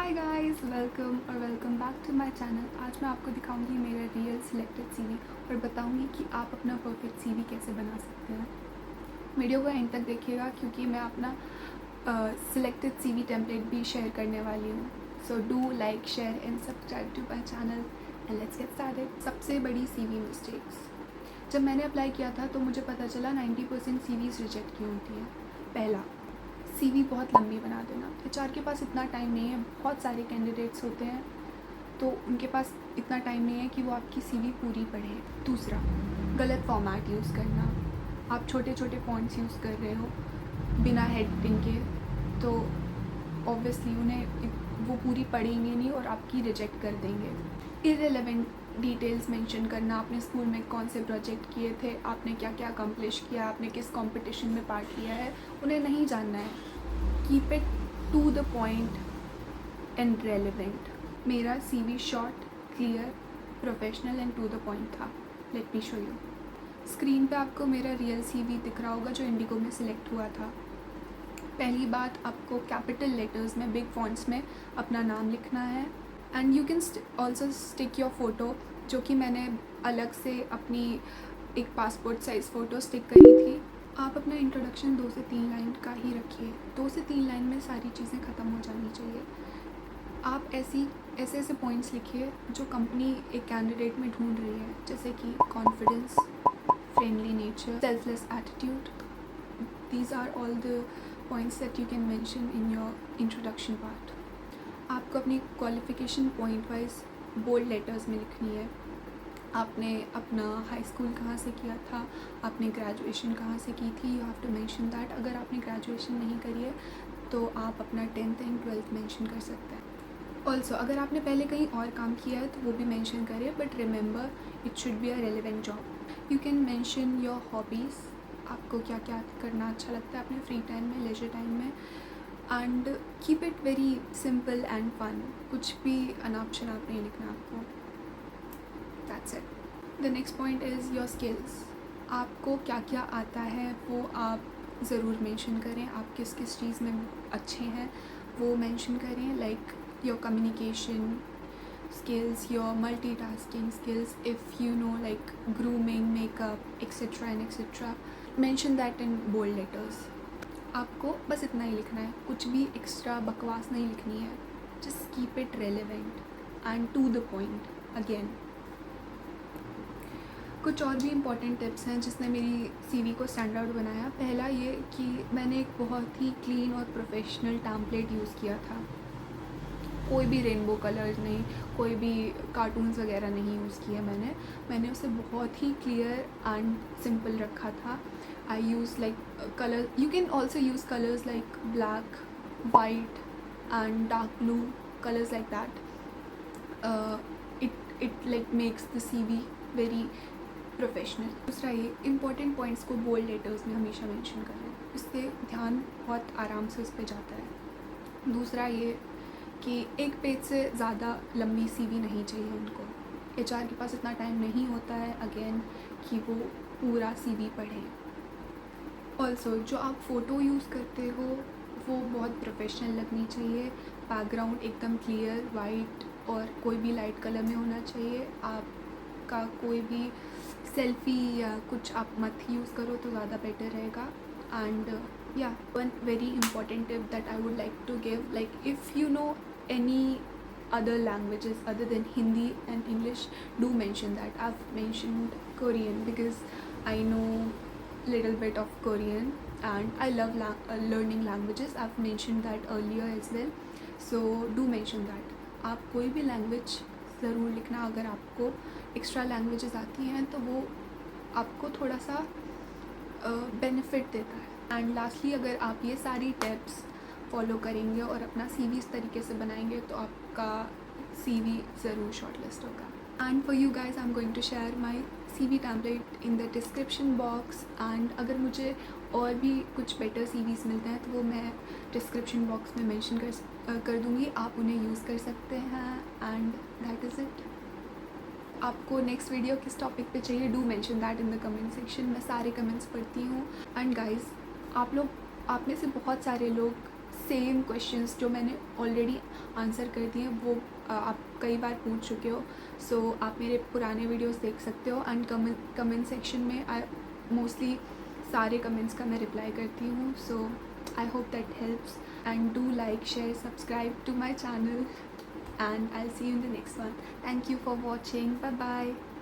Hi guys, welcome back to my channel. आज मैं आपको दिखाऊंगी मेरा रियल सिलेक्टेड सीवी और बताऊंगी कि आप अपना परफेक्ट सीवी कैसे बना सकते हैं। वीडियो को एंड तक देखिएगा क्योंकि मैं अपना सिलेक्टेड सीवी टेम्पलेट भी शेयर करने वाली हूँ। So do like, share and subscribe to my channel and let's get started. सबसे बड़ी सीवी मिस्टेक्स। जब मैंने अप्लाई किया था तो मुझे पता चला 90% सीवीज़ रिजेक्ट की होती हैं। पहला, सीवी बहुत लंबी बना देना। एचआर के पास इतना टाइम नहीं है, बहुत सारे कैंडिडेट्स होते हैं तो उनके पास इतना टाइम नहीं है कि वो आपकी सीवी पूरी पढ़े। दूसरा, गलत फॉर्मेट यूज़ करना। आप छोटे छोटे फॉन्ट्स यूज़ कर रहे हो बिना हेडिंग के, तो ऑब्वियसली उन्हें वो पूरी पढ़ेंगे नहीं और आपकी रिजेक्ट कर देंगे। इररिलेवेंट डिटेल्स मेंशन करना, आपने स्कूल में कौन से प्रोजेक्ट किए थे, आपने क्या क्या अकम्प्लिश किया, आपने किस कंपटीशन में पार्ट लिया है, उन्हें नहीं जानना है। Keep it to the point and relevant. मेरा CV short, clear, professional and to the point था। Let me show you. Screen पे आपको मेरा रियल सीवी दिख रहा होगा जो इंडिगो में सिलेक्ट हुआ था। पहली बात, आपको कैपिटल लेटर्स में बिग फॉन्ट्स में अपना नाम लिखना है and you can also stick your photo, जो कि मैंने अलग से अपनी एक पासपोर्ट साइज़ फ़ोटो स्टिक करी थी। आप अपना इंट्रोडक्शन 2 से 3 लाइन का ही रखिए। 2 से 3 लाइन में सारी चीज़ें ख़त्म हो जानी चाहिए। आप ऐसे पॉइंट्स लिखिए जो कंपनी एक कैंडिडेट में ढूंढ रही है, जैसे कि confidence, friendly nature, selfless attitude. These are all the points that you can mention in your introduction part. आपको अपनी qualification point wise bold letters में लिखनी है। आपने अपना हाई स्कूल कहाँ से किया था, आपने ग्रेजुएशन कहाँ से की थी, you have to mention that. अगर आपने ग्रेजुएशन नहीं करी है तो आप अपना 10th एंड 12th मेंशन कर सकते हैं। ऑल्सो अगर आपने पहले कहीं और काम किया है तो वो भी मेंशन करिए, but remember it should be a relevant job. You can mention your hobbies, आपको क्या क्या करना अच्छा लगता है अपने फ्री टाइम में, लेजर टाइम में, and keep it very simple and fun. कुछ भी अनाप शनाप नहीं लिखना आपको। That's it. The next point is your skills. आपको क्या क्या आता है वो आप ज़रूर मेंशन करें। आप किस किस चीज़ में अच्छे हैं वो मेंशन करें, like your communication skills, your multitasking skills, if you know like grooming, makeup, etc. and etc. mention that in bold letters. आपको बस इतना ही लिखना है, कुछ भी एक्स्ट्रा बकवास नहीं लिखनी है। just keep it relevant and to the point again. कुछ और भी इम्पॉर्टेंट टिप्स हैं जिसने मेरी सीवी को स्टैंड आउट बनाया। पहला ये कि मैंने एक बहुत ही क्लीन और प्रोफेशनल टेम्पलेट यूज़ किया था। कोई भी रेनबो कलर नहीं, कोई भी कार्टून्स वगैरह नहीं यूज़ किया मैंने उसे बहुत ही क्लियर एंड सिंपल रखा था। I use like colour, you can also use colours like black, white and dark blue, colours like that. It like makes the CV very professional. दूसरा ये, इंपॉर्टेंट पॉइंट्स को bold letters में हमेशा mention करें, इससे ध्यान बहुत आराम से उस पर जाता है। दूसरा ये कि एक पेज से ज़्यादा लंबी सीवी नहीं चाहिए उनको। एचआर के पास इतना टाइम नहीं होता है अगेन कि वो पूरा सीवी पढ़ें। ऑल्सो जो आप फ़ोटो यूज़ करते हो वो बहुत प्रोफेशनल लगनी चाहिए। बैकग्राउंड एकदम क्लियर वाइट और कोई भी लाइट कलर में होना चाहिए। आपका कोई भी सेल्फ़ी या कुछ आप मत यूज़ करो तो ज़्यादा बेटर रहेगा। And yeah, one very important tip that I would like to give, like if you know any other languages other than Hindi and English, do mention that. I've mentioned Korean because I know little bit of Korean and I love learning languages. I've mentioned that earlier as well, so do mention that. आप कोई भी language ज़रूर लिखना। अगर आपको extra languages आती हैं तो वो आपको थोड़ा सा बेनिफिट देता है। एंड लास्टली, अगर आप ये सारी टिप्स फॉलो करेंगे और अपना सीवी इस तरीके से बनाएंगे तो आपका सीवी ज़रूर शॉर्टलिस्ट होगा। And for you guys I am going to share my CV template in the description box. And अगर मुझे और भी कुछ बेटर सीवीज़ मिलते हैं तो वो मैं डिस्क्रिप्शन बॉक्स में मेंशन कर दूँगी, आप उन्हें यूज़ कर सकते हैं। And that is it. आपको नेक्स्ट वीडियो किस टॉपिक पे चाहिए, do mention that in the comment section. मैं सारे कमेंट्स पढ़ती हूँ। एंड गाइस, आप में से बहुत सारे लोग सेम क्वेश्चंस जो मैंने ऑलरेडी आंसर कर दिए वो आप कई बार पूछ चुके हो। सो आप मेरे पुराने वीडियोस देख सकते हो एंड कमेंट सेक्शन में आई मोस्टली सारे कमेंट्स का मैं रिप्लाई करती हूँ। So I hope that helps and do like, share, subscribe to my channel, and I'll see you in the next one. Thank you for watching. Bye bye.